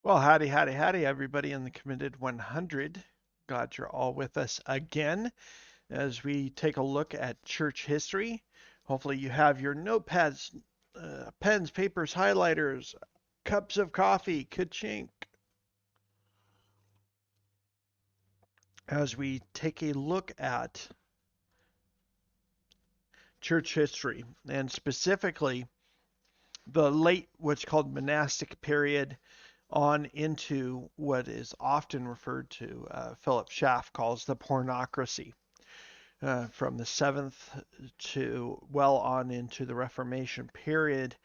Well, howdy, howdy, howdy, everybody in the Committed 100. Glad you're all with us again as we take a look at church history. Hopefully, you have your notepads, pens, papers, highlighters, cups of coffee, ka-chink, as we take a look at church history and specifically the late, what's called monastic period on into what is often referred to, Philip Schaff calls the pornocracy. From the 7th to well on into the Reformation period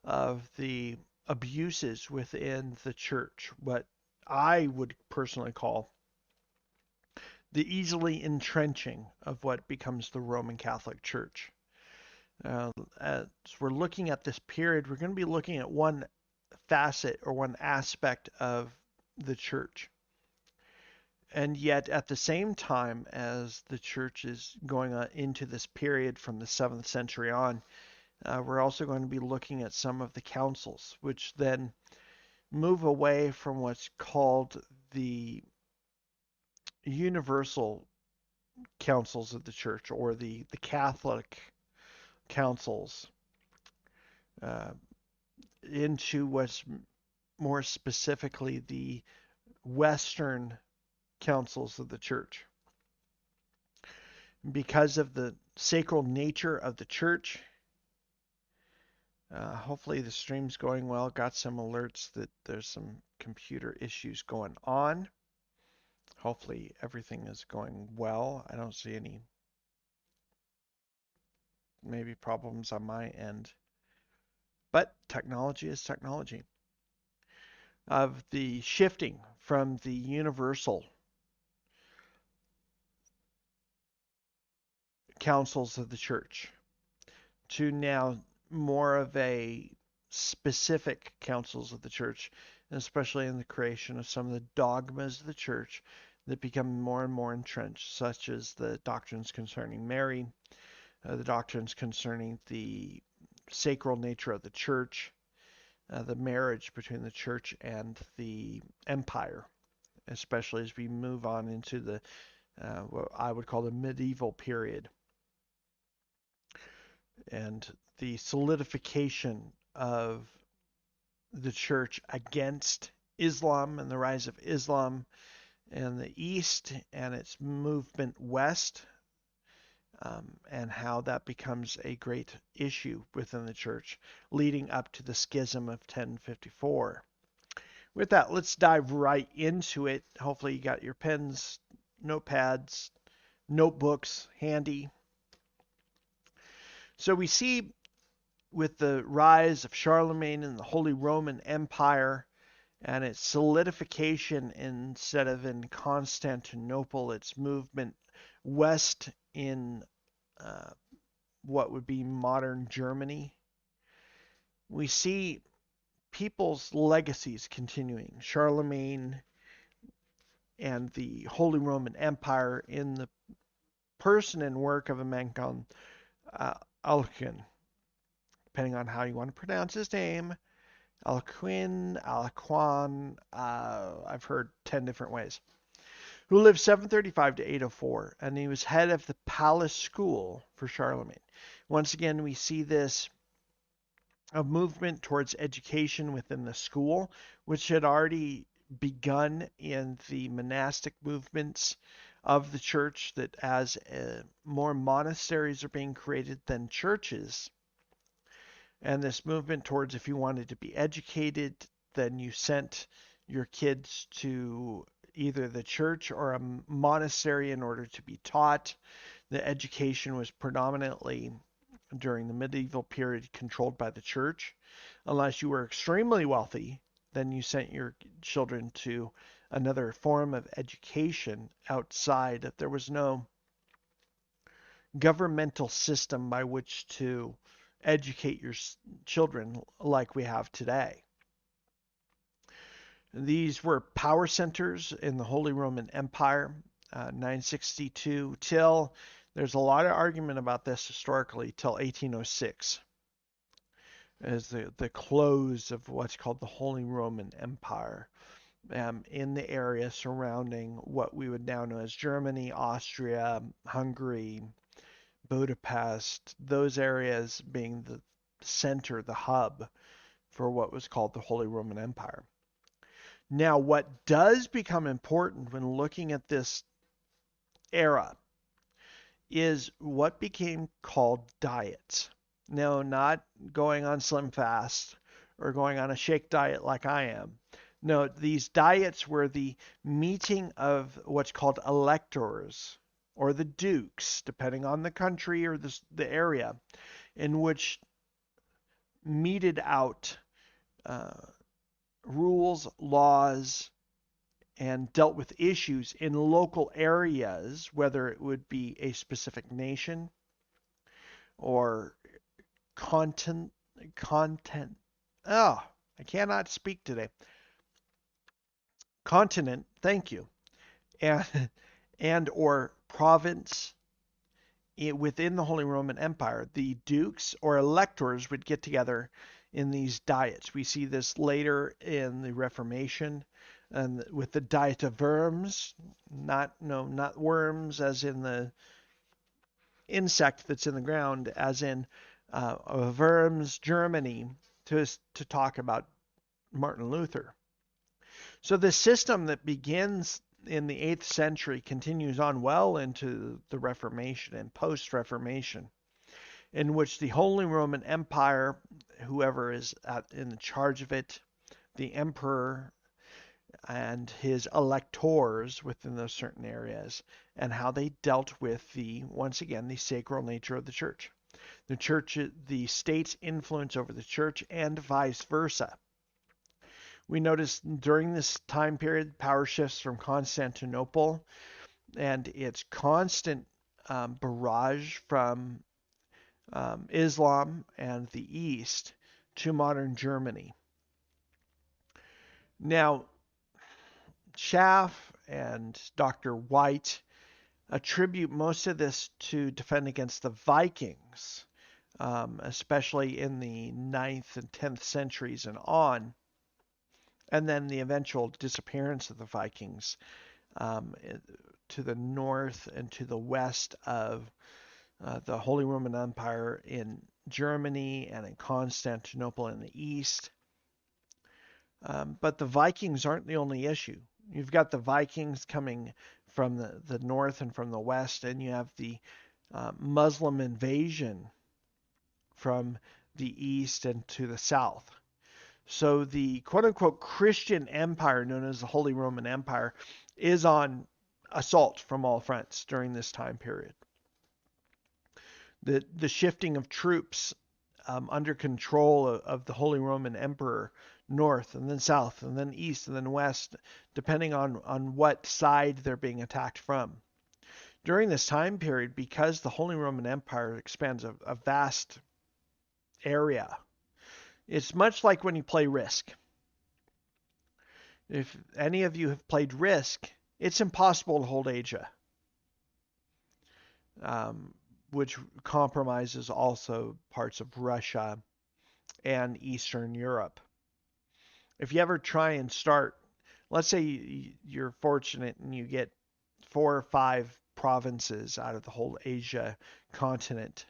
of the abuses within the church, what I would personally call the easily entrenching of what becomes the Roman Catholic Church. As we're looking at this period, we're going to be looking at one facet or one aspect of the church. And yet, at the same time as the church is going on into this period from the 7th century on, we're also going to be looking at some of the councils, which then move away from what's called the universal councils of the church or the Catholic councils uh, into what's more specifically the Western councils of the church. Because of the sacral nature of the church, hopefully the stream's going well. Got some alerts that there's some computer issues going on. Hopefully everything is going well. I don't see any maybe problems on my end. But technology is technology. Of the shifting from the universal councils of the church to now more of a specific councils of the church, and especially in the creation of some of the dogmas of the church that become more and more entrenched, such as the doctrines concerning Mary, the doctrines concerning the sacral nature of the church, the marriage between the church and the empire, especially as we move on into the what I would call the medieval period, and the solidification of the church against Islam and the rise of Islam in the East and its movement west, and how that becomes a great issue within the church leading up to the schism of 1054. With that, let's dive right into it. Hopefully, you got your pens, notepads, notebooks handy. So, we see with the rise of Charlemagne and the Holy Roman Empire and its solidification instead of in Constantinople, its movement west in uh, what would be modern Germany. We see people's legacies continuing. Charlemagne and the Holy Roman Empire in the person and work of a man called Alcuin, depending on how you want to pronounce his name. Alcuin, I've heard 10 different ways, who lived 735 to 804, and he was head of the palace school for Charlemagne. Once again, we see this a movement towards education within the school, which had already begun in the monastic movements of the church, that as more monasteries are being created than churches, and this movement towards if you wanted to be educated, then you sent your kids to either the church or a monastery in order to be taught. The education was predominantly during the medieval period controlled by the church. Unless you were extremely wealthy, then you sent your children to another form of education outside. There was no governmental system by which to educate your children like we have today. These were power centers in the Holy Roman Empire, 962 till, there's a lot of argument about this historically, till 1806. as the close of what's called the Holy Roman Empire, in the area surrounding what we would now know as Germany, Austria, Hungary, Budapest, those areas being the center, the hub for what was called the Holy Roman Empire. Now, what does become important when looking at this era is what became called diets. No, not going on Slim Fast or going on a shake diet like I am. No, these diets were the meeting of what's called electors or the dukes, depending on the country or the area, in which meted out uh, rules, laws, and dealt with issues in local areas, whether it would be a specific nation or content. Oh, I cannot speak today. Continent, thank you, and or province within the Holy Roman Empire. The dukes or electors would get together in these diets. We see this later in the Reformation, and with the Diet of Worms, not worms as in the insect that's in the ground, as in Worms, Germany, to talk about Martin Luther. So the system that begins in the 8th century continues on well into the Reformation and post-Reformation, in which the Holy Roman Empire, whoever is in charge of it, the emperor and his electors within those certain areas, and how they dealt with once again, the sacral nature of the church. The church, the state's influence over the church, and vice versa. We notice during this time period, power shifts from Constantinople and its constant barrage from Islam and the East to modern Germany. Now, Schaff and Dr. White attribute most of this to defend against the Vikings, especially in the 9th and 10th centuries and on, and then the eventual disappearance of the Vikings to the north and to the west of the Holy Roman Empire in Germany and in Constantinople in the east. But the Vikings aren't the only issue. You've got the Vikings coming from the north and from the west, and you have the Muslim invasion from the east and to the south. So the quote-unquote Christian empire known as the Holy Roman Empire is on assault from all fronts during this time period. The shifting of troops under control of the Holy Roman Emperor, north and then south and then east and then west, depending on what side they're being attacked from. During this time period, because the Holy Roman Empire expands a vast area, it's much like when you play Risk. If any of you have played Risk, it's impossible to hold Asia, which compromises also parts of Russia and Eastern Europe. If you ever try and start, let's say you're fortunate and you get 4 or 5 provinces out of the whole Asia continent,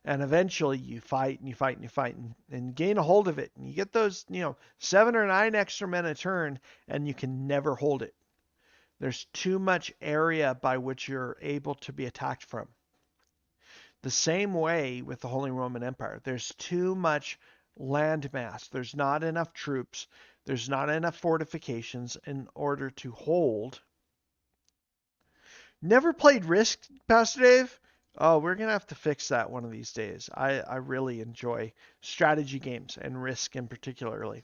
and eventually you fight and you fight and you fight and gain a hold of it, and you get those 7 or 9 extra men a turn, and you can never hold it. There's too much area by which you're able to be attacked from. The same way with the Holy Roman Empire. There's too much land mass. There's not enough troops. There's not enough fortifications in order to hold. Never played Risk, Pastor Dave? Oh, we're going to have to fix that one of these days. I really enjoy strategy games and Risk in particularly.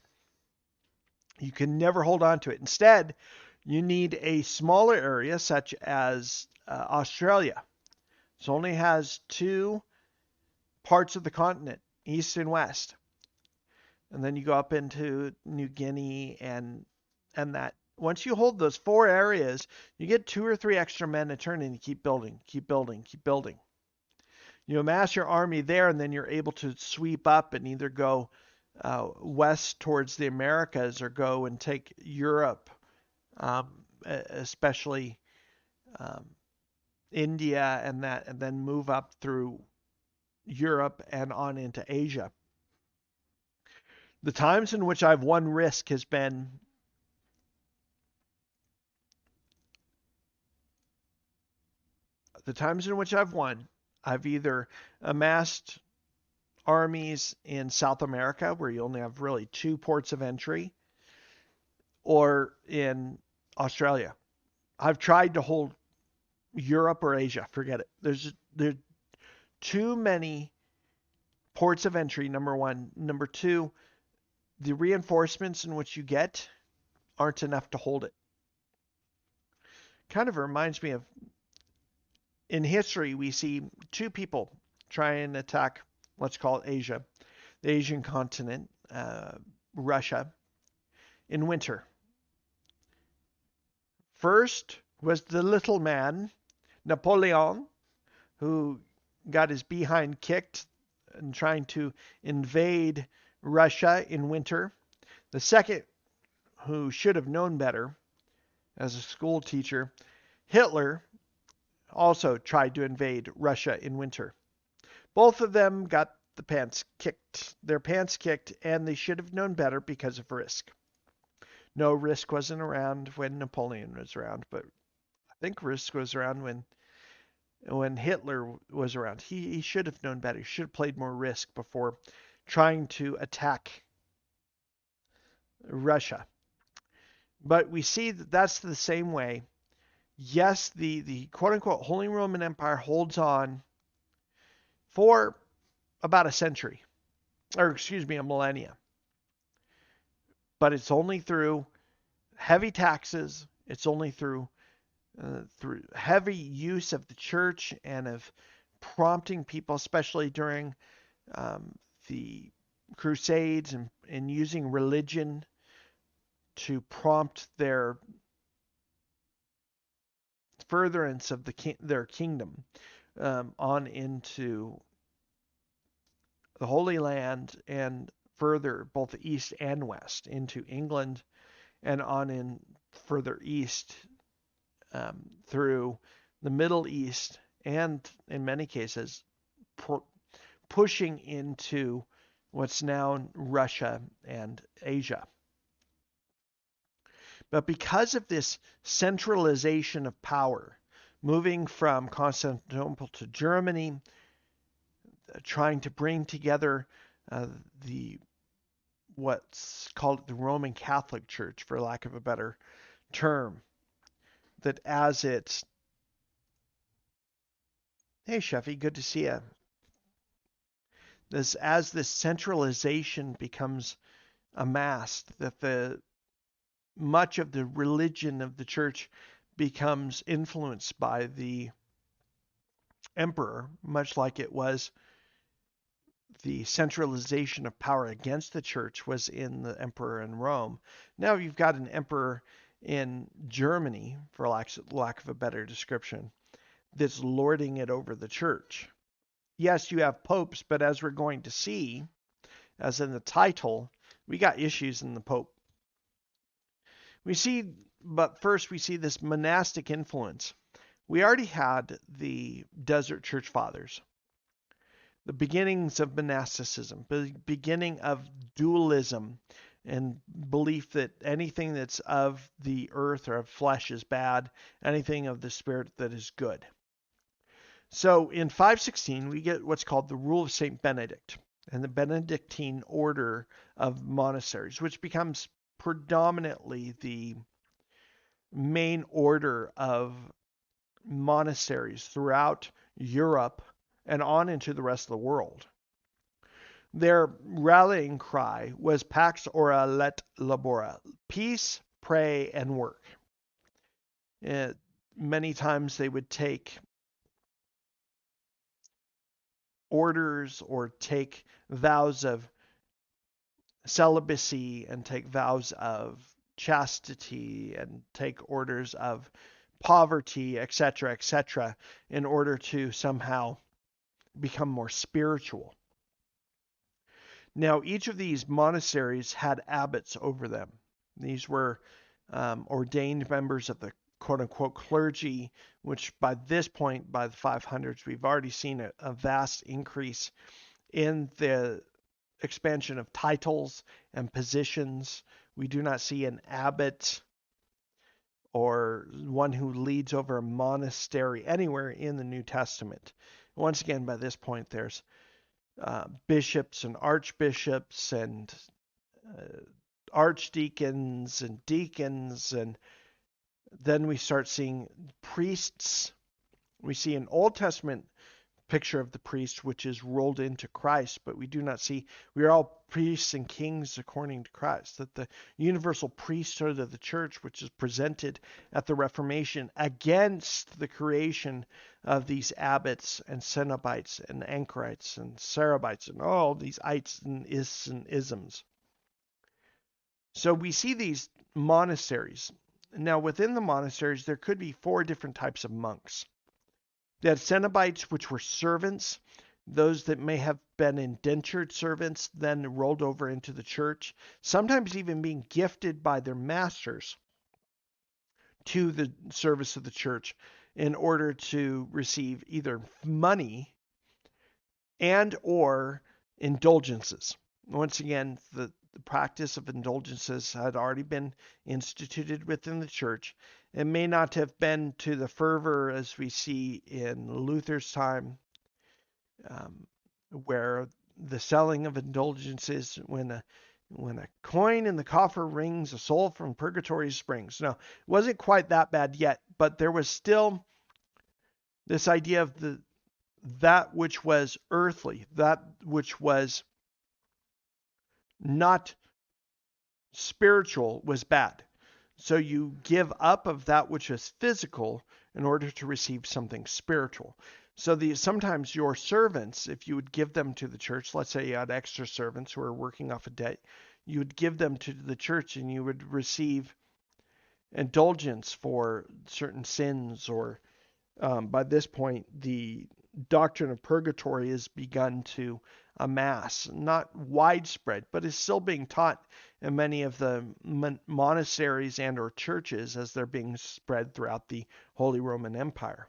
You can never hold on to it. Instead, you need a smaller area such as Australia. It only has 2 parts of the continent, east and west. And then you go up into New Guinea and that. Once you hold those 4 areas, you get 2 or 3 extra men a turn, and you keep building, keep building, keep building. You amass your army there, and then you're able to sweep up and either go west towards the Americas or go and take Europe, especially um, India and that, and then move up through Europe and on into Asia. The times in which I've won risk has been the times in which I've won. I've either amassed armies in South America, where you only have really two ports of entry, or in Australia. I've tried to hold Europe or Asia. Forget it. There's too many ports of entry. Number one. Number two, the reinforcements in which you get aren't enough to hold it. Kind of reminds me of in history we see two people try and attack, let's call it Asia, the Asian continent, Russia, in winter. First was the little man, Napoleon, who got his behind kicked and trying to invade Russia in winter. The second, who should have known better as a school teacher, Hitler, also tried to invade Russia in winter. Both of them got their pants kicked, and they should have known better because of risk. No, risk wasn't around when Napoleon was around, but I think risk was around when Hitler was around. He should have known better. He should have played more risk before trying to attack Russia. But we see that that's the same way. Yes, the quote unquote Holy Roman Empire holds on for about a century, or excuse me, a millennia. But it's only through heavy taxes, it's only through heavy use of the church and of prompting people, especially during the Crusades and using religion to prompt their furtherance of their kingdom on into the Holy Land and further, both east and west, into England and on in further east through the Middle East and, in many cases, pushing into what's now Russia and Asia. But because of this centralization of power, moving from Constantinople to Germany, trying to bring together the what's called the Roman Catholic Church, for lack of a better term, that as it's, hey Sheffy, good to see you. As this centralization becomes amassed, that much of the religion of the church becomes influenced by the emperor, much like it was the centralization of power against the church was in the emperor in Rome. Now you've got an emperor in Germany, for lack of a better description, that's lording it over the church. Yes, you have popes, but as we're going to see, as in the title, we got issues in the pope. But first we see this monastic influence. We already had the desert church fathers, the beginnings of monasticism, the beginning of dualism and belief that anything that's of the earth or of flesh is bad, anything of the spirit that is good. So in 516, we get what's called the Rule of St. Benedict and the Benedictine order of monasteries, which becomes predominantly the main order of monasteries throughout Europe and on into the rest of the world. Their rallying cry was Pax Ora Let Labora, peace, pray, and work. Many times they would take orders or take vows of celibacy and take vows of chastity and take orders of poverty, etc., in order to somehow become more spiritual. Now, each of these monasteries had abbots over them. These were ordained members of the quote unquote clergy, which by this point, by the 500s, we've already seen a vast increase in the expansion of titles and positions. We do not see an abbot or one who leads over a monastery anywhere in the New Testament. Once again, by this point, there's bishops and archbishops and archdeacons and deacons, and then we start seeing priests. We see an Old Testament picture of the priest, which is rolled into Christ, but we do not see, we are all priests and kings according to Christ. That the universal priesthood of the church, which is presented at the Reformation against the creation of these abbots and cenobites and anchorites and Sarabites and all these ites and ists and isms. So we see these monasteries. Now, within the monasteries, there could be 4 different types of monks. They had cenobites, which were servants, those that may have been indentured servants, then rolled over into the church, sometimes even being gifted by their masters to the service of the church in order to receive either money and or indulgences. Once again, the practice of indulgences had already been instituted within the church. It may not have been to the fervor as we see in Luther's time, where the selling of indulgences, when a coin in the coffer rings, a soul from purgatory springs. Now, it wasn't quite that bad yet, but there was still this idea of that which was earthly, that which was not spiritual was bad. So you give up of that which is physical in order to receive something spiritual. So sometimes your servants, if you would give them to the church, let's say you had extra servants who are working off a debt, you would give them to the church and you would receive indulgence for certain sins, or by this point, the doctrine of purgatory has begun to amass, not widespread, but is still being taught in many of the monasteries and or churches as they're being spread throughout the Holy Roman Empire.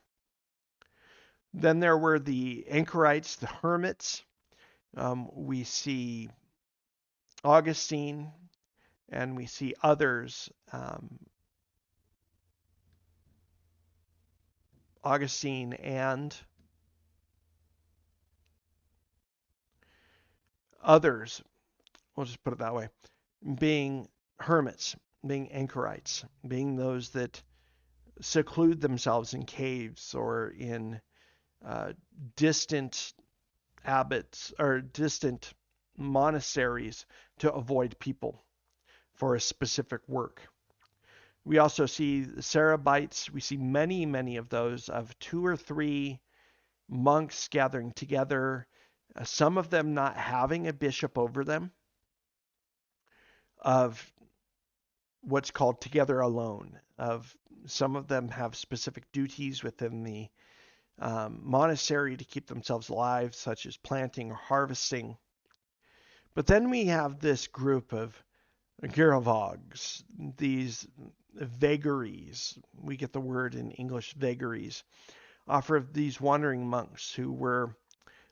Then there were the anchorites, the hermits. We see Augustine, and we see others. Augustine and others, we'll just put it that way, being hermits, being anchorites, being those that seclude themselves in caves or in distant abbots or distant monasteries to avoid people for a specific work. We also see the Sarabites. We see many, many of those, of 2 or 3 monks gathering together, some of them not having a bishop over them, of what's called together alone. Of some of them have specific duties within the monastery to keep themselves alive, such as planting or harvesting. But then we have this group of Girovags, these vagaries. We get the word in English vagaries, offer of these wandering monks who were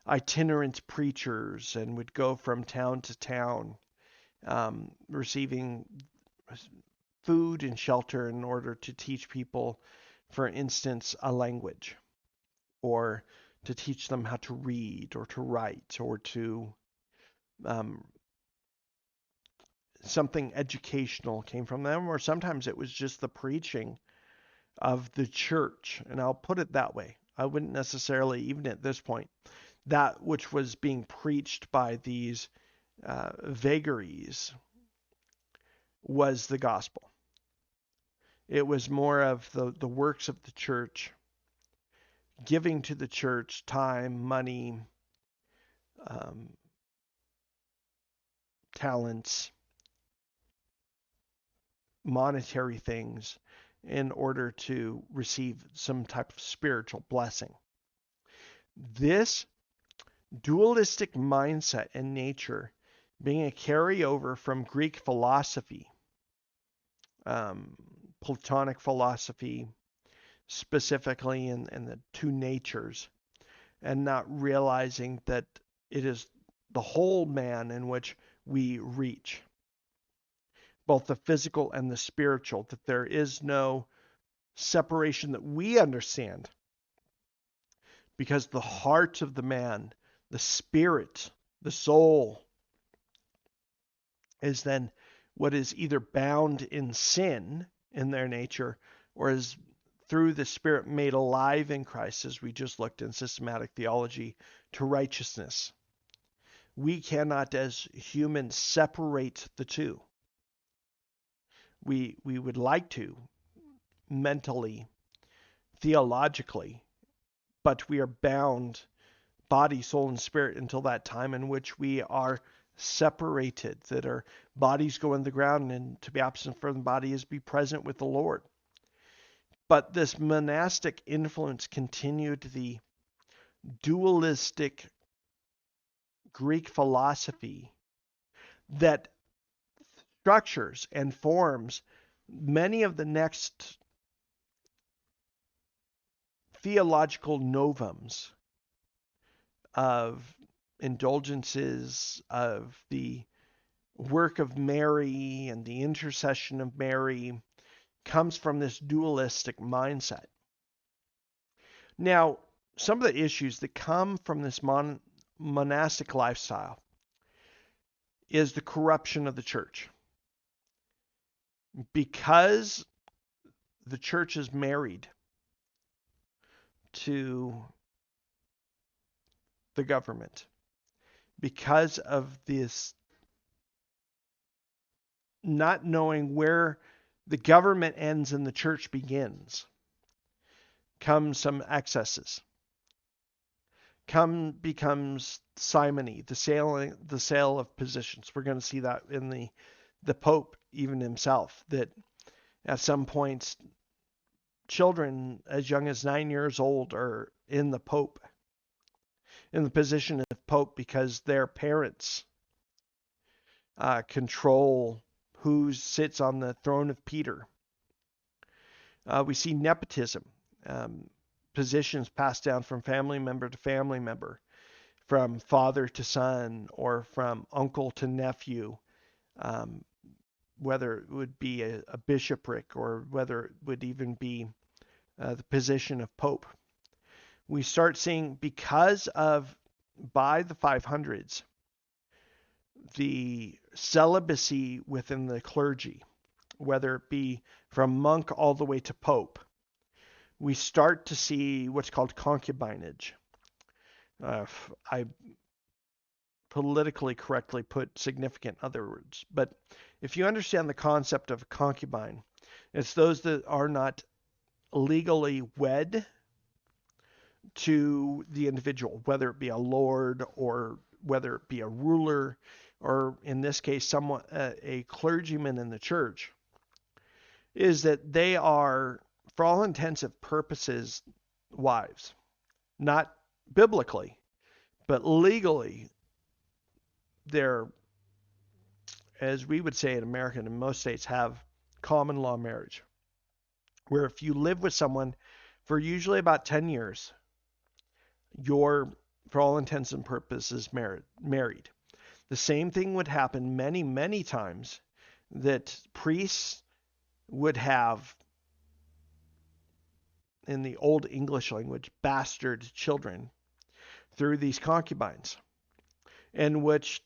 itinerant preachers and would go from town to town, receiving food and shelter in order to teach people, for instance, a language, or to teach them how to read or to write, or to something educational came from them, or sometimes it was just the preaching of the church. And I'll put it that way. I wouldn't necessarily, even at this point, that which was being preached by these vagaries was the gospel. It was more of the works of the church, giving to the church time, money, talents, monetary things in order to receive some type of spiritual blessing. This dualistic mindset and nature being a carryover from Greek philosophy, um, Platonic philosophy, specifically in the two natures, and not realizing that it is the whole man in which we reach, both the physical and the spiritual, that there is no separation that we understand, because the heart of the man, the spirit, the soul, is then what is either bound in sin in their nature, or is through the Spirit made alive in Christ, as we just looked in systematic theology, to righteousness. We cannot, as humans, separate the two. We would like to, mentally, theologically, but we are bound, body, soul, and spirit, until that time in which we are separated, that our bodies go in the ground, and to be absent from the body is be present with the Lord. But this monastic influence continued the dualistic Greek philosophy that structures and forms many of the next theological novums of indulgences, of the work of Mary and the intercession of Mary, comes from this dualistic mindset. Now, some of the issues that come from this monastic lifestyle is the corruption of the church. Because the church is married to the government, because of this not knowing where the government ends and the church begins, come some excesses. Becomes simony, the sale of positions. We're going to see that in the Pope even himself, that at some points children as young as 9 years old are in the position of Pope, because their parents control who sits on the throne of Peter. We see nepotism, positions passed down from family member to family member, from father to son, or from uncle to nephew, whether it would be a bishopric, or whether it would even be the position of Pope. We start seeing, because of, by the 500s, the celibacy within the clergy, whether it be from monk all the way to Pope, we start to see what's called concubinage. I politically correctly put significant other words, but if you understand the concept of a concubine, it's those that are not legally wed to the individual, whether it be a lord, or whether it be a ruler, or in this case, someone, a clergyman in the church, is that they are, for all intents and purposes, wives. Not biblically, but legally, they're, as we would say in America and in most states, have common law marriage, where if you live with someone for usually about 10 years, you're, for all intents and purposes, married. The same thing would happen many, many times, that priests would have, in the Old English language, bastard children through these concubines, in which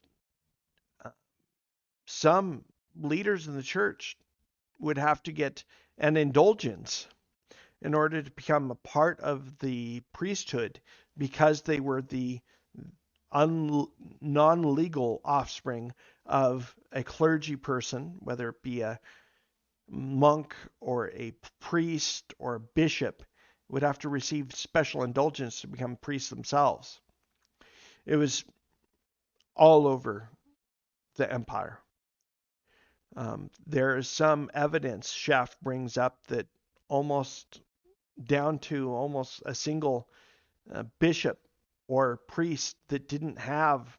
some leaders in the church would have to get an indulgence in order to become a part of the priesthood, because they were the non-legal offspring of a clergy person, whether it be a monk or a priest or a bishop, would have to receive special indulgence to become priests themselves. It was all over the empire. There is some evidence Schaff brings up that almost down to almost a single bishop or priest that didn't have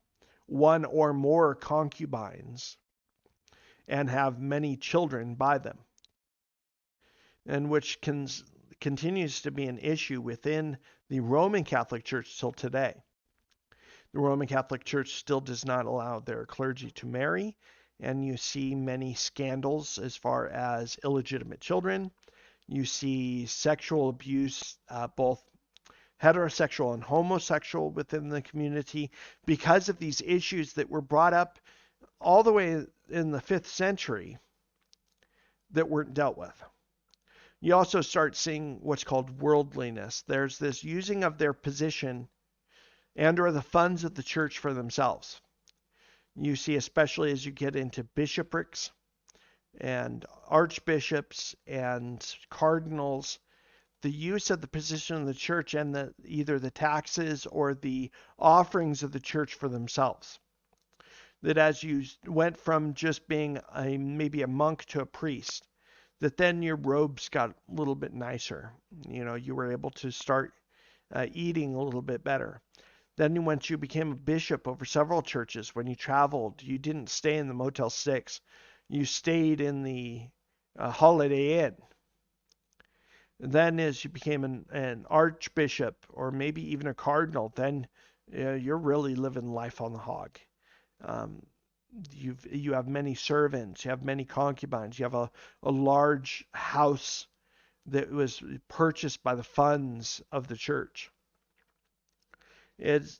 one or more concubines and have many children by them, and which continues to be an issue within the Roman Catholic Church till today. The Roman Catholic Church still does not allow their clergy to marry, and you see many scandals as far as illegitimate children. You see sexual abuse, both heterosexual and homosexual within the community, because of these issues that were brought up all the way in the 5th century that weren't dealt with. You also start seeing what's called worldliness. There's this using of their position and or the funds of the church for themselves. You see, especially as you get into bishoprics and archbishops and cardinals, the use of the position of the church and either the taxes or the offerings of the church for themselves. That as you went from just being maybe a monk to a priest, that then your robes got a little bit nicer. You were able to start eating a little bit better. Then once you became a bishop over several churches, when you traveled, you didn't stay in the Motel 6. You stayed in the Holiday Inn. Then as you became an archbishop or maybe even a cardinal, then you're really living life on the hog. You have many servants, you have many concubines, you have a large house that was purchased by the funds of the church. It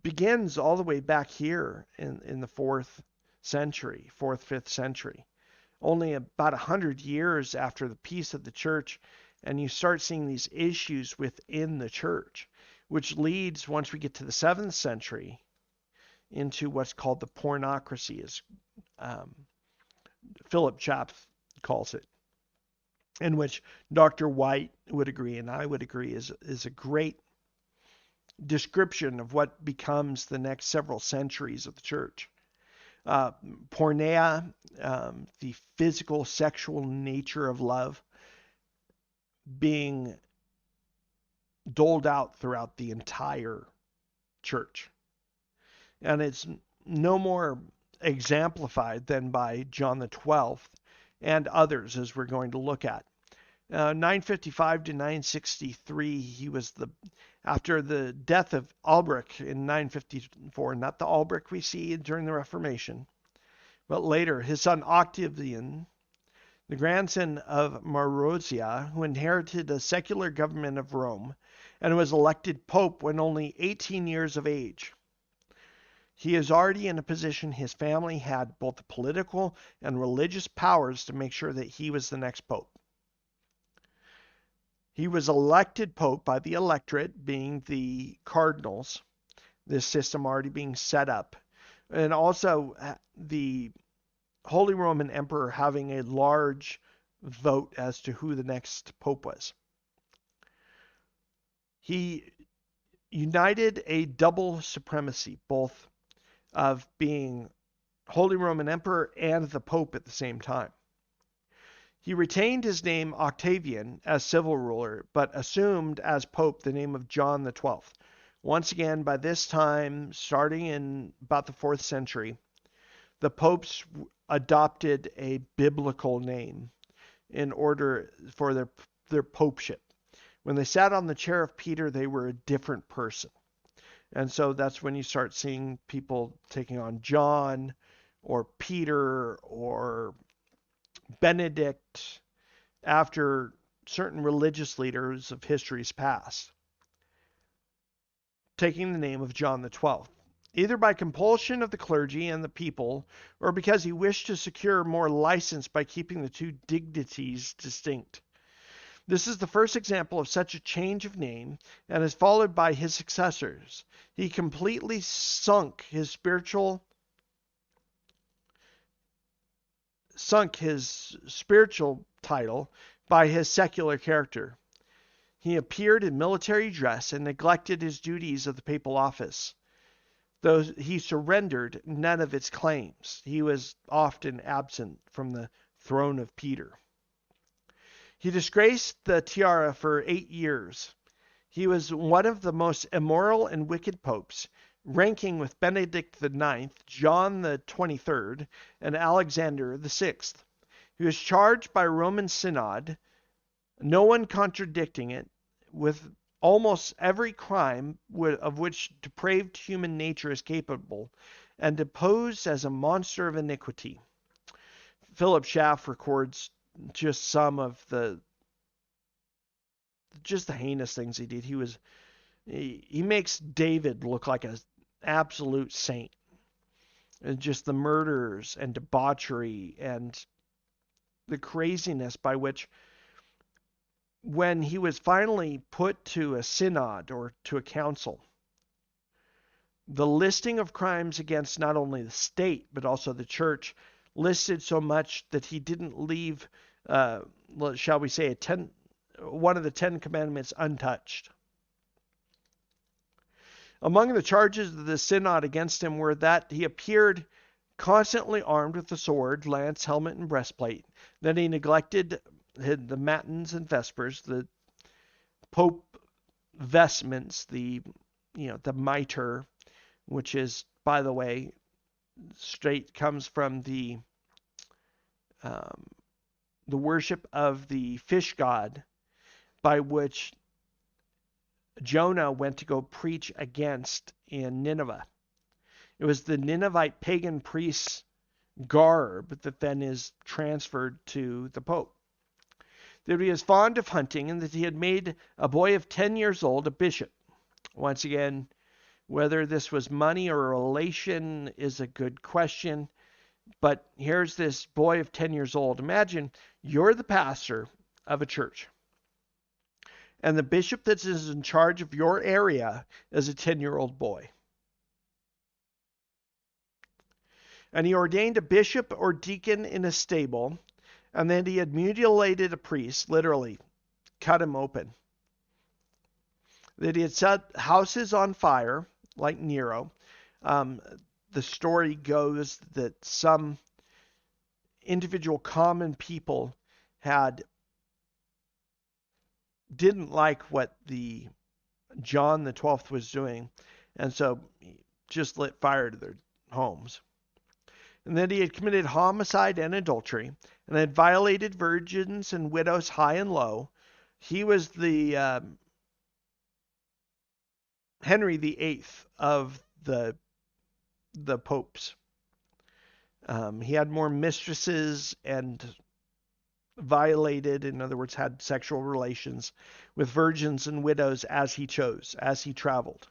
begins all the way back here in the 4th century, 4th, 5th century, only about 100 years after the peace of the church, and you start seeing these issues within the church, which leads, once we get to the 7th century, into what's called the pornocracy, as Philip Schaff calls it, in which Dr. White would agree, and I would agree, is a great description of what becomes the next several centuries of the church. Porneia, the physical, sexual nature of love, being doled out throughout the entire church. And it's no more exemplified than by John the 12th and others, as we're going to look at. 955 to 963, he was after the death of Albrecht in 954, not the Albrecht we see during the Reformation, but later, his son Octavian, the grandson of Marozia, who inherited a secular government of Rome and was elected pope when only 18 years of age. He is already in a position his family had both the political and religious powers to make sure that he was the next pope. He was elected pope by the electorate, being the cardinals, this system already being set up, and also the Holy Roman Emperor having a large vote as to who the next pope was. He united a double supremacy, both of being Holy Roman Emperor and the Pope at the same time. He retained his name Octavian as civil ruler, but assumed as Pope the name of John the 12th. Once again, by this time, starting in about the 4th century, the popes adopted a biblical name in order for their popeship. When they sat on the chair of Peter, they were a different person. And so that's when you start seeing people taking on John or Peter or Benedict after certain religious leaders of history's past, taking the name of John the 12th, either by compulsion of the clergy and the people, or because he wished to secure more license by keeping the two dignities distinct. This is the first example of such a change of name, and is followed by his successors. He completely sunk his spiritual title by his secular character. He appeared in military dress and neglected his duties of the papal office. Though he surrendered none of its claims, he was often absent from the throne of Peter. He disgraced the tiara for 8 years. He was one of the most immoral and wicked popes, ranking with Benedict the Ninth, John the 23rd, and Alexander the Sixth. He was charged by a Roman synod, no one contradicting it, with almost every crime of which depraved human nature is capable, and deposed as a monster of iniquity. Philip Schaff records just some of the heinous things he did. He makes David look like an absolute saint. And just the murders and debauchery and the craziness by which, when he was finally put to a synod or to a council, the listing of crimes against not only the state but also the church listed so much that he didn't leave, shall we say, one of the 10 Commandments untouched. Among the charges of the synod against him were that he appeared constantly armed with a sword, lance, helmet, and breastplate, that he neglected the matins and vespers, the pope vestments, the mitre, which is, by the way, comes from the worship of the fish god, by which Jonah went to go preach against in Nineveh. It was the Ninevite pagan priest's garb that then is transferred to the Pope. That he was fond of hunting, and that he had made a boy of 10 years old a bishop. Once again, whether this was money or a relation is a good question. But here's this boy of 10 years old. Imagine you're the pastor of a church, and the bishop that is in charge of your area is a 10-year-old boy. And he ordained a bishop or deacon in a stable, and then he had mutilated a priest, literally cut him open. That he had set houses on fire, like Nero. The story goes that some individual common people didn't like what the John the 12th was doing, and so just lit fire to their homes. And that he had committed homicide and adultery, and had violated virgins and widows high and low. He was the Henry VIII of the popes. He had more mistresses and violated, in other words, had sexual relations with virgins and widows as he chose, as he traveled.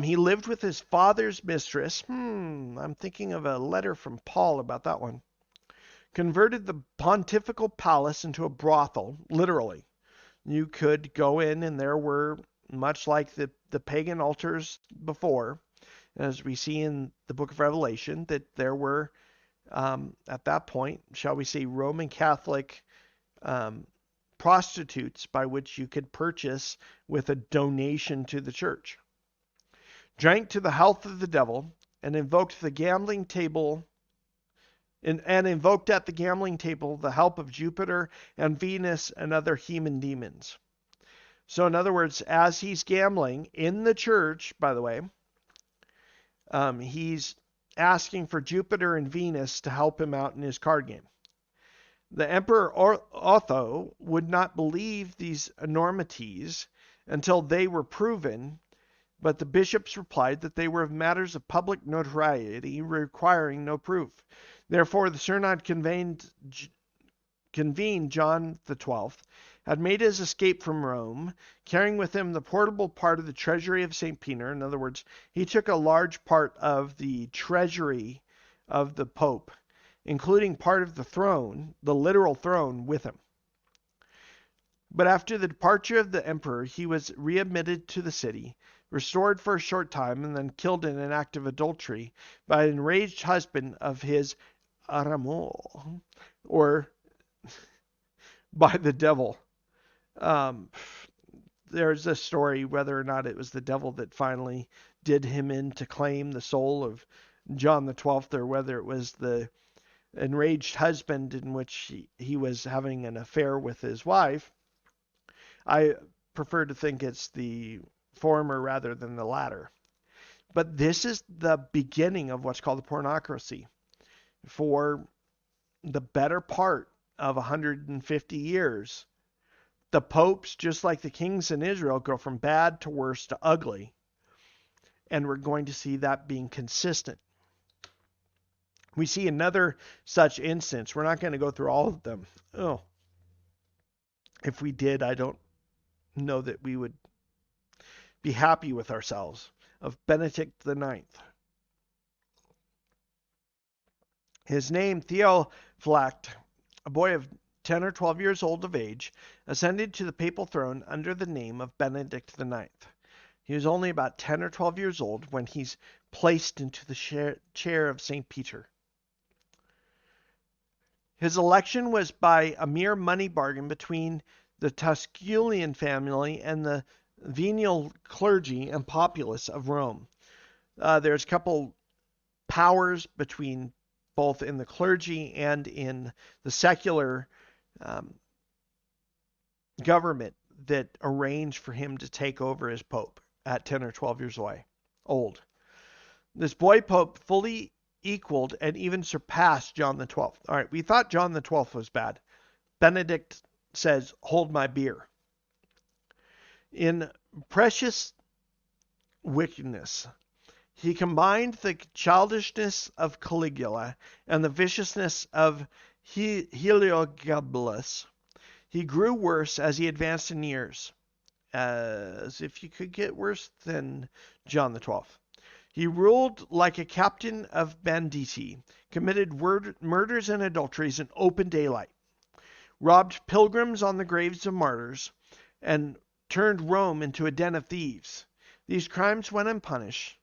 He lived with his father's mistress. I'm thinking of a letter from Paul about that one. Converted the pontifical palace into a brothel, literally. You could go in, and there were, much like the pagan altars before, as we see in the book of Revelation, that there were, at that point, shall we say, Roman Catholic prostitutes by which you could purchase with a donation to the church. Drank to the health of the devil, and invoked the gambling table, and invoked at the gambling table the help of Jupiter and Venus and other human demons. So in other words, as he's gambling in the church, by the way, he's asking for Jupiter and Venus to help him out in his card game. The Emperor Otho would not believe these enormities until they were proven, but the bishops replied that they were matters of public notoriety requiring no proof. Therefore, the synod convened John the 12th, had made his escape from Rome, carrying with him the portable part of the treasury of St. Peter. In other words, he took a large part of the treasury of the Pope, including part of the throne, the literal throne, with him. But after the departure of the emperor, he was readmitted to the city, restored for a short time, and then killed in an act of adultery by an enraged husband of his Aramoo, or by the devil. There's a story whether or not it was the devil that finally did him in to claim the soul of John the 12th, or whether it was the enraged husband in which he was having an affair with his wife. I prefer to think it's the former rather than the latter. But this is the beginning of what's called the pornocracy. For the better part of 150 years, the popes, just like the kings in Israel, go from bad to worse to ugly. And we're going to see that being consistent. We see another such instance. We're not going to go through all of them. Oh, if we did, I don't know that we would be happy with ourselves. Of Benedict the Ninth. His name, Theophylact, a boy of 10 or 12 years old of age, ascended to the papal throne under the name of Benedict the Ninth. He was only about 10 or 12 years old when he's placed into the chair of St. Peter. His election was by a mere money bargain between the Tusculan family and the venal clergy and populace of Rome. There's a couple powers between both in the clergy and in the secular government that arranged for him to take over as pope at 10 or 12 years old. This boy pope fully equaled and even surpassed John the 12th. All right, we thought John the 12th was bad. Benedict says, hold my beer. In precious wickedness, he combined the childishness of Caligula and the viciousness of Heliogabalus. He grew worse as he advanced in years, as if you could get worse than John the 12th. He ruled like a captain of banditti, committed murders and adulteries in open daylight, robbed pilgrims on the graves of martyrs, and turned Rome into a den of thieves. These crimes went unpunished,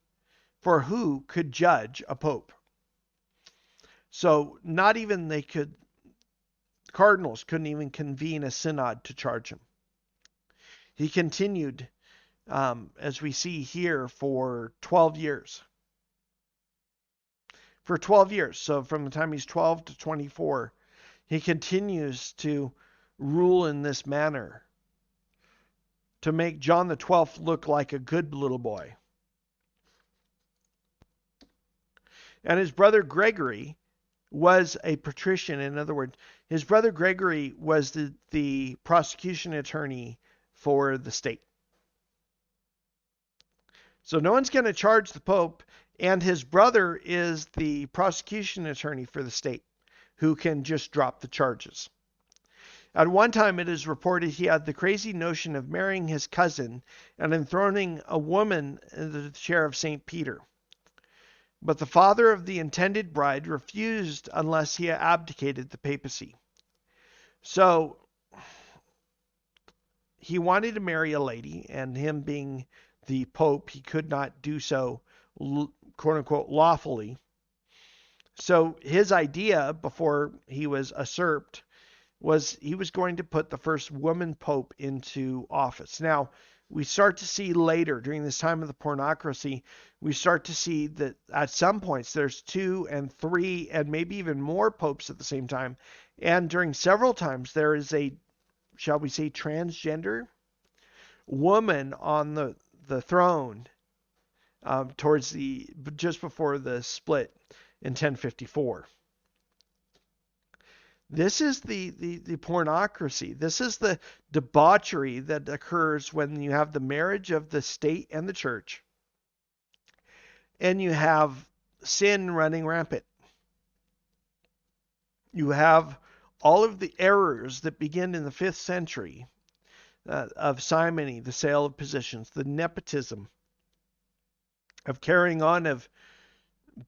for who could judge a pope? So not even cardinals couldn't even convene a synod to charge him. He continued, as we see here, for 12 years. For 12 years. So from the time he's 12 to 24, he continues to rule in this manner to make John the 12th look like a good little boy. And his brother Gregory was a patrician. In other words, his brother Gregory was the prosecution attorney for the state. So no one's going to charge the Pope, and his brother is the prosecution attorney for the state, who can just drop the charges. At one time, it is reported he had the crazy notion of marrying his cousin and enthroning a woman in the chair of St. Peter. But the father of the intended bride refused unless he abdicated the papacy. So he wanted to marry a lady, and him being the Pope, he could not do so, quote unquote, lawfully. So his idea, before he was usurped, was he was going to put the first woman Pope into office. Now, we start to see later, during this time of the pornocracy, we start to see that at some points there's 2 and 3 and maybe even more popes at the same time. And during several times there is a, shall we say, transgender woman on the throne just before the split in 1054. This is the pornocracy. This is the debauchery that occurs when you have the marriage of the state and the church, and you have sin running rampant. You have all of the errors that begin in the 5th century of simony, the sale of positions, the nepotism, of carrying on of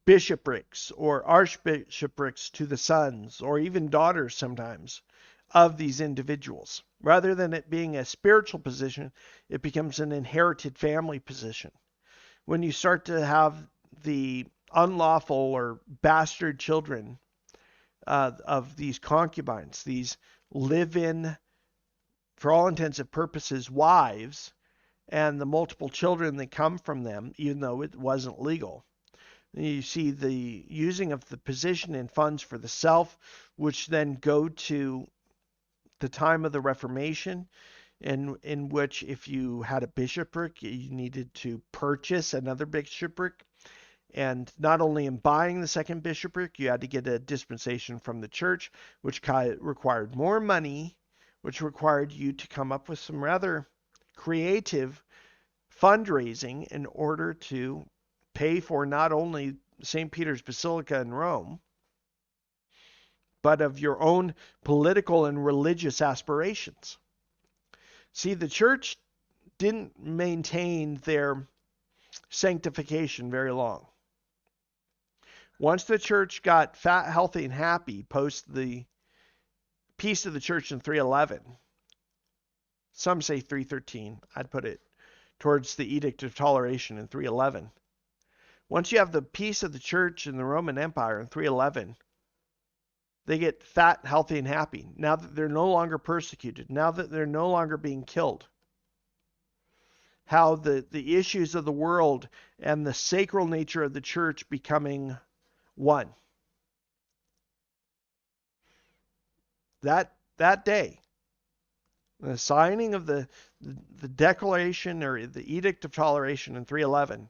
bishoprics or archbishoprics to the sons or even daughters sometimes of these individuals. Rather than it being a spiritual position, it becomes an inherited family position. When you start to have the unlawful or bastard children of these concubines, these live-in, for all intents and purposes, wives, and the multiple children that come from them, even though it wasn't legal. You see the using of the position and funds for the self, which then go to the time of the Reformation. in which if you had a bishopric, you needed to purchase another bishopric. And not only in buying the second bishopric, you had to get a dispensation from the church, which required more money, which required you to come up with some rather creative fundraising in order to pay for not only St. Peter's Basilica in Rome, but of your own political and religious aspirations. See, the church didn't maintain their sanctification very long. Once the church got fat, healthy, and happy post the peace of the church in 311, some say 313, I'd put it towards the Edict of Toleration in 311. Once you have the peace of the church in the Roman Empire in 311, they get fat, healthy, and happy. Now that they're no longer persecuted, now that they're no longer being killed, how the issues of the world and the sacral nature of the church becoming one. That day, the signing of the declaration or the Edict of Toleration in 311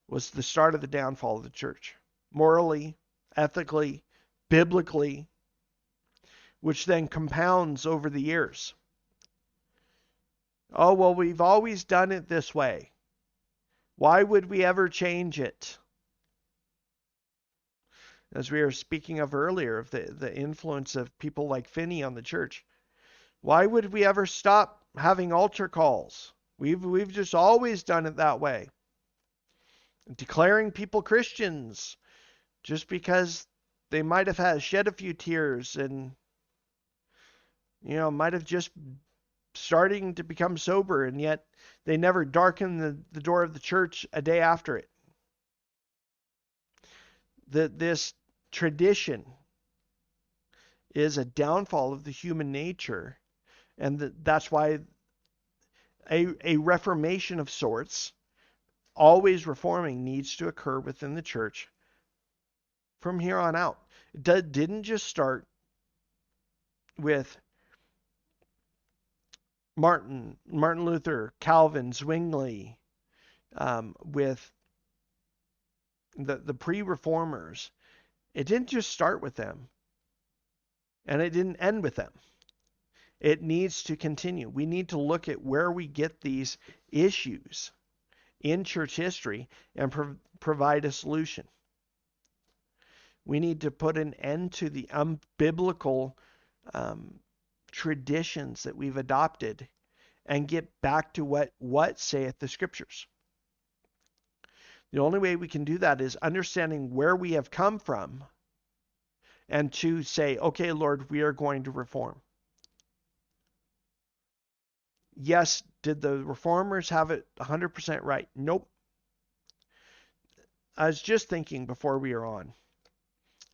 was the start of the downfall of the church, morally, ethically, biblically, which then compounds over the years. Oh, well, we've always done it this way. Why would we ever change it? As we were speaking of earlier, of the influence of people like Finney on the church. Why would we ever stop having altar calls? We've just always done it that way. Declaring people Christians just because they might have shed a few tears and might have just starting to become sober, and yet they never darkened the door of the church a day after it. This tradition is a downfall of the human nature, and that's why a reformation of sorts, always reforming, needs to occur within the church from here on out. It didn't just start with Martin Luther, Calvin, Zwingli, with the pre-reformers. It didn't just start with them, and it didn't end with them. It needs to continue. We need to look at where we get these issues in church history and provide a solution. We need to put an end to the unbiblical traditions that we've adopted and get back to what saith the scriptures. The only way we can do that is understanding where we have come from and to say, okay, Lord, we are going to reform. Yes, did the reformers have it 100% right? Nope. I was just thinking before we were on,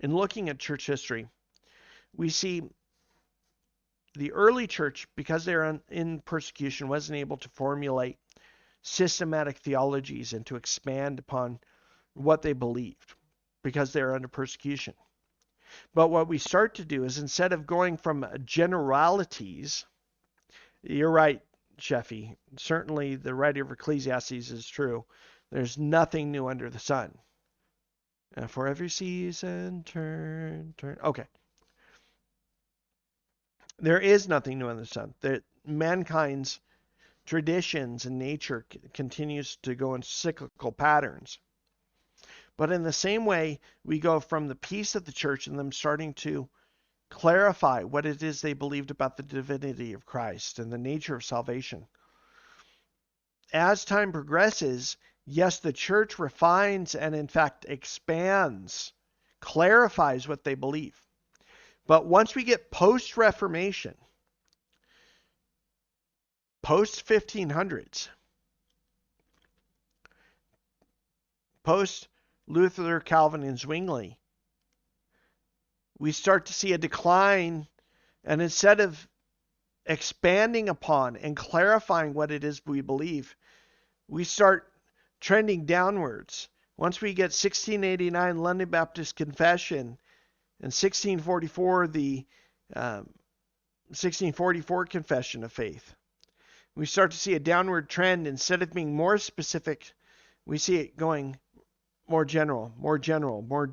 in looking at church history, we see the early church, because they're in persecution, wasn't able to formulate systematic theologies and to expand upon what they believed because they're under persecution. But what we start to do is, instead of going from generalities, you're right, Sheffy, certainly the writer of Ecclesiastes is true. There's nothing new under the sun. For every season, turn. Okay. There is nothing new under the sun. Mankind's traditions and nature continues to go in cyclical patterns. But in the same way, we go from the peace of the church and them starting to clarify what it is they believed about the divinity of Christ and the nature of salvation. As time progresses, yes, the church refines and in fact expands, clarifies what they believe. But once we get post-Reformation, post-1500s, post-Luther, Calvin, and Zwingli, we start to see a decline, and instead of expanding upon and clarifying what it is we believe, we start trending downwards. Once we get 1689 London Baptist Confession and 1644 the 1644 Confession of Faith, We start to see a downward trend. Instead of being more specific, we see it going more general, more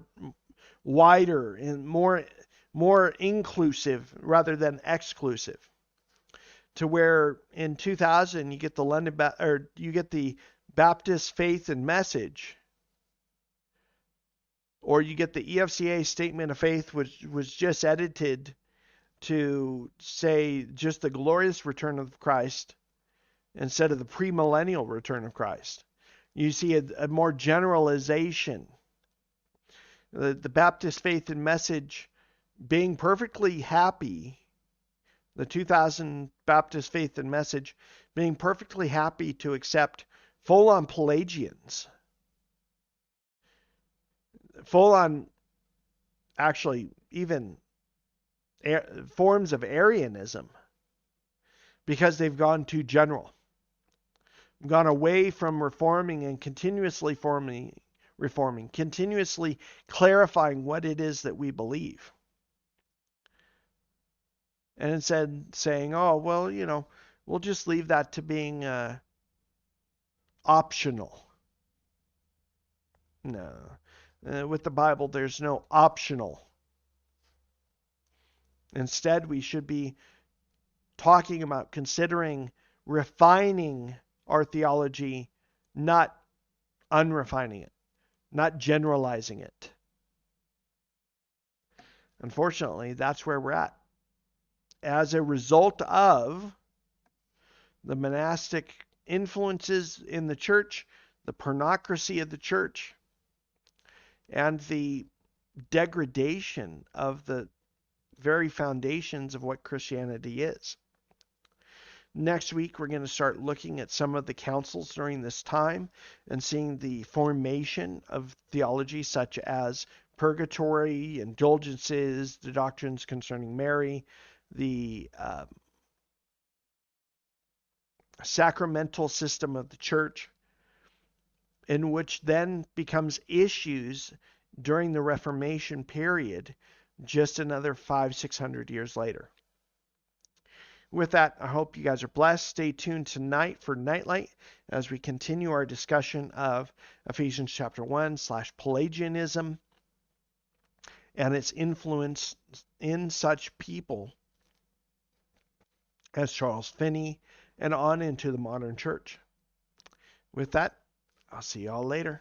wider, and more inclusive rather than exclusive. To where in 2000 you get the you get the Baptist Faith and Message, or you get the EFCA Statement of Faith, which was just edited to say just the glorious return of Christ instead of the premillennial return of Christ. You see a more generalization. The Baptist Faith and Message being perfectly happy, the 2000 Baptist Faith and Message being perfectly happy to accept full-on Pelagians, full-on, actually, even forms of Arianism, because they've gone too general, gone away from reforming and continuously reforming, continuously clarifying what it is that we believe. And instead saying, oh, well, we'll just leave that to being optional. No. With the Bible, there's no optional. Instead, we should be talking about considering refining our theology, not unrefining it, not generalizing it. Unfortunately, that's where we're at. As a result of the monastic influences in the church, the pornocracy of the church, and the degradation of the very foundations of what Christianity is. Next week, we're going to start looking at some of the councils during this time and seeing the formation of theology such as purgatory, indulgences, the doctrines concerning Mary, the sacramental system of the church, in which then becomes issues during the Reformation period, just another 500-600 years later. With that, I hope you guys are blessed. Stay tuned tonight for Nightlight as we continue our discussion of Ephesians chapter 1 / Pelagianism and its influence in such people as Charles Finney and on into the modern church. With that, I'll see y'all later.